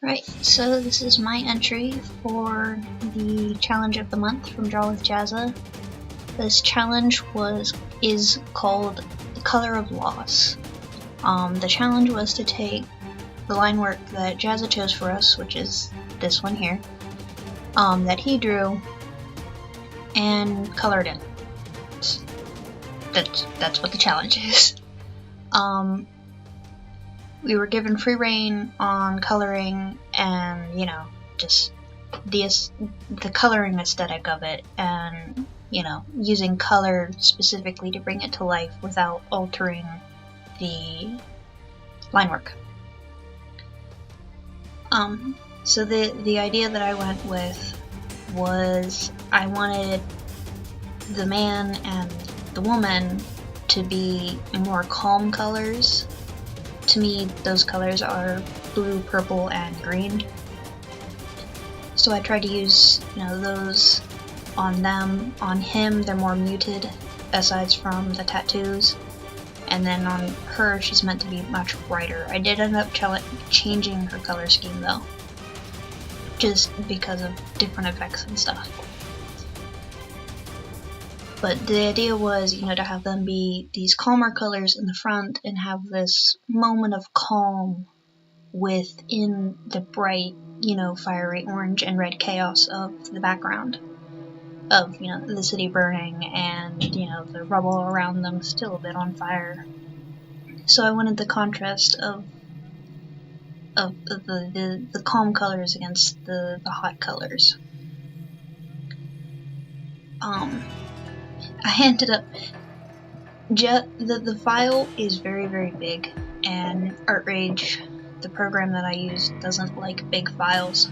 Right, so this is my entry for the challenge of the month from Draw with Jazza. This challenge is called Color of Loss. The challenge was to take the line work that Jazza chose for us, which is this one here, that he drew, and color it in. That's what the challenge is. We were given free reign on coloring and, just the coloring aesthetic of it, and, using color specifically to bring it to life without altering the line work. So the idea that I went with was I wanted the man and the woman to be more calm colors. To me, those colors are blue, purple, and green. So I tried to use, those on them. On him, they're more muted, aside from the tattoos. And then on her, she's meant to be much brighter. I did end up changing her color scheme, though, just because of different effects and stuff. But the idea was, to have them be these calmer colors in the front and have this moment of calm within the bright, fiery orange and red chaos of the background. Of, the city burning and, the rubble around them still a bit on fire. So I wanted the contrast of the calm colors against the hot colors. I ended up, the file is very, very big, and ArtRage, the program that I use, doesn't like big files.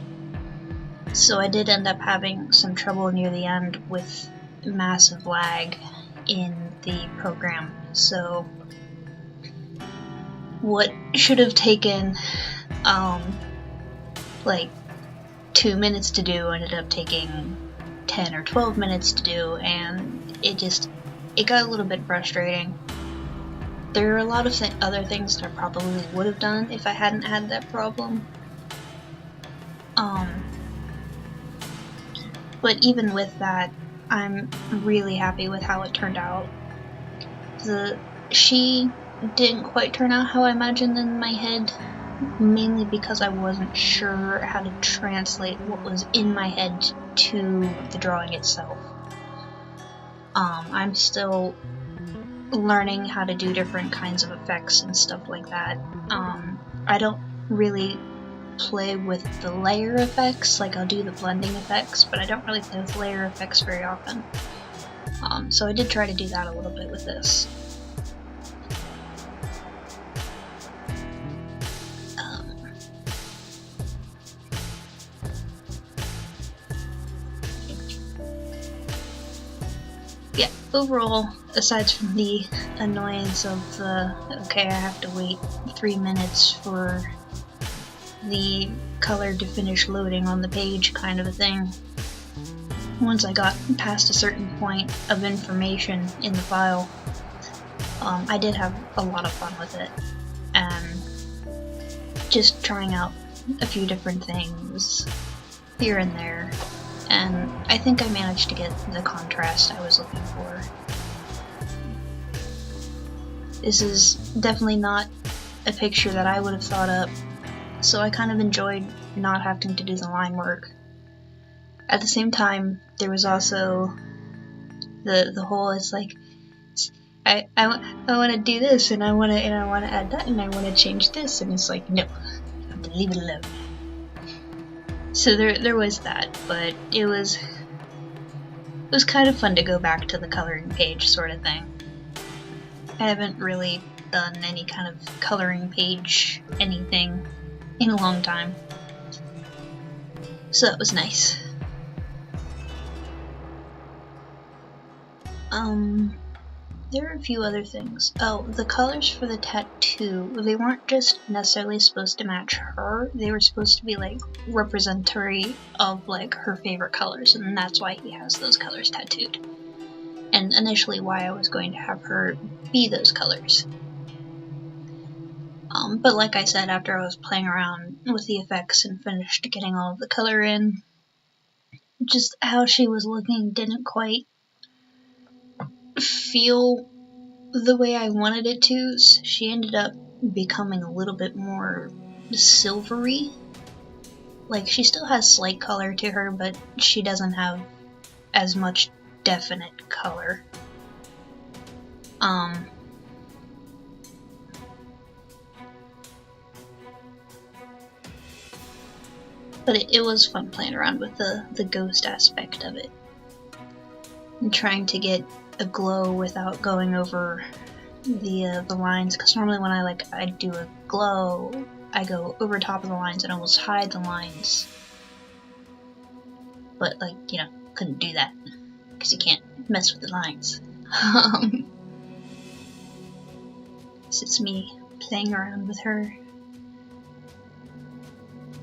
So I did end up having some trouble near the end with massive lag in the program. So what should have taken like 2 minutes to do ended up taking 10 or 12 minutes to do, and it got a little bit frustrating. There are a lot of other things that I probably would have done if I hadn't had that problem. But even with that, I'm really happy with how it turned out. She didn't quite turn out how I imagined in my head, mainly because I wasn't sure how to translate what was in my head to the drawing itself. I'm still learning how to do different kinds of effects and stuff like that. I don't really play with the layer effects, like I'll do the blending effects, but I don't really play with layer effects very often. So I did try to do that a little bit with this. Yeah, overall, aside from the annoyance of okay, I have to wait 3 minutes for the color to finish loading on the page kind of a thing. Once I got past a certain point of information in the file, I did have a lot of fun with it, and just trying out a few different things here and there, and I think I managed to get the contrast I was looking for. This is definitely not a picture that I would have thought up, so I kind of enjoyed not having to do the line work. At the same time, there was also the whole, it's like, I want to do this, and I want to add that, and I want to change this, and it's like, no, you have to leave it alone. So there was that, but it was kind of fun to go back to the coloring page sort of thing. I haven't really done any kind of coloring page anything in a long time, so that was nice. There are a few other things. Oh, the colors for the tattoo, they weren't just necessarily supposed to match her, they were supposed to be like representatory of like her favorite colors, and that's why he has those colors tattooed. And initially why I was going to have her be those colors. But like I said, after I was playing around with the effects and finished getting all of the color in, just how she was looking didn't quite feel the way I wanted it to. So she ended up becoming a little bit more silvery. Like, she still has slight color to her, but she doesn't have as much definite color. But it was fun playing around with the ghost aspect of it. And trying to get a glow without going over the lines, because normally when I do a glow, I go over top of the lines and almost hide the lines. But, like, you know, couldn't do that, because you can't mess with the lines. This is me playing around with her.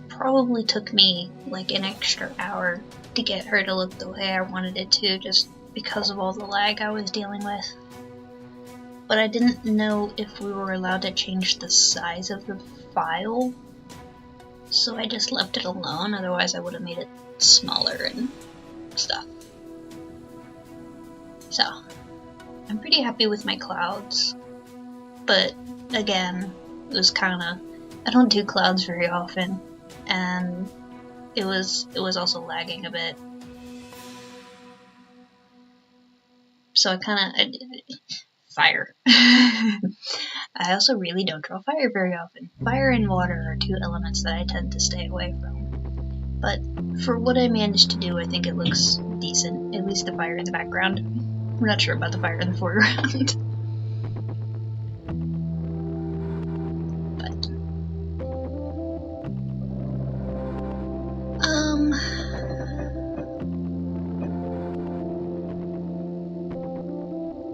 Probably took me like an extra hour to get her to look the way I wanted it to, just because of all the lag I was dealing with. But I didn't know if we were allowed to change the size of the file, so I just left it alone, otherwise I would have made it smaller and stuff. So, I'm pretty happy with my clouds, but again, it was kinda, I don't do clouds very often, and it was also lagging a bit. So I fire. I also really don't draw fire very often. Fire and water are two elements that I tend to stay away from. But for what I managed to do, I think it looks decent. At least the fire in the background. I'm not sure about the fire in the foreground. But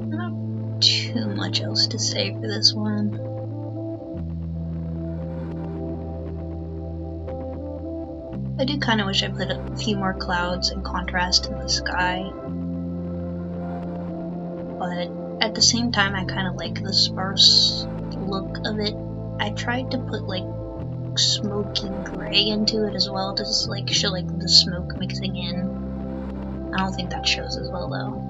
not too much else to say for this one. I do kind of wish I put a few more clouds and contrast in the sky, but at the same time I kind of like the sparse look of it. I tried to put like smoky gray into it as well to just like show like the smoke mixing in. I don't think that shows as well though.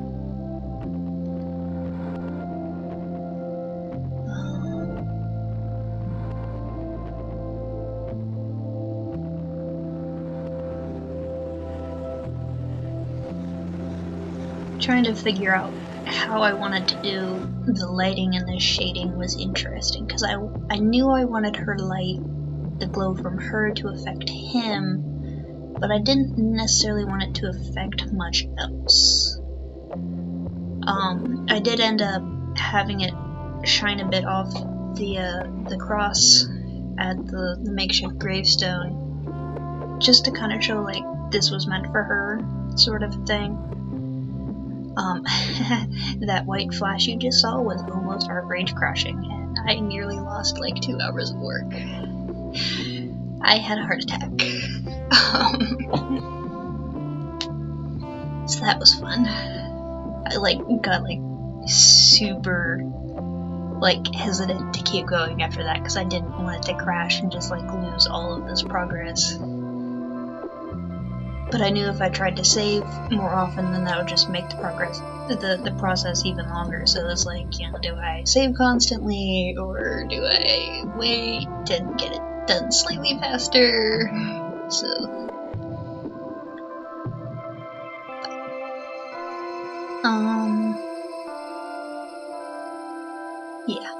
Trying to figure out how I wanted to do the lighting and the shading was interesting, because I knew I wanted her light, the glow from her, to affect him, but I didn't necessarily want it to affect much else. I did end up having it shine a bit off the cross at the makeshift gravestone, just to kind of show like this was meant for her, sort of thing. That white flash you just saw was almost heart rage crashing, and I nearly lost like 2 hours of work. I had a heart attack. So that was fun. I got super hesitant to keep going after that, because I didn't want it to crash and just lose all of this progress. But I knew if I tried to save more often, then that would just make the process even longer. So it's do I save constantly, or do I wait and get it done slightly faster? So, yeah.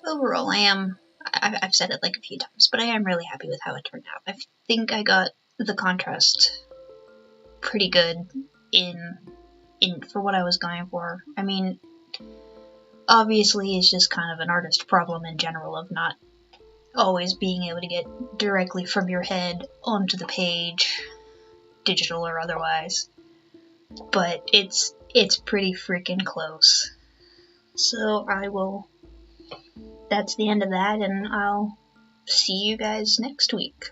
Overall, I've said it a few times, but I am really happy with how it turned out. I think I got the contrast pretty good in for what I was going for. I mean, obviously it's just kind of an artist problem in general of not always being able to get directly from your head onto the page, digital or otherwise. But it's pretty freaking close. So that's the end of that, and I'll see you guys next week.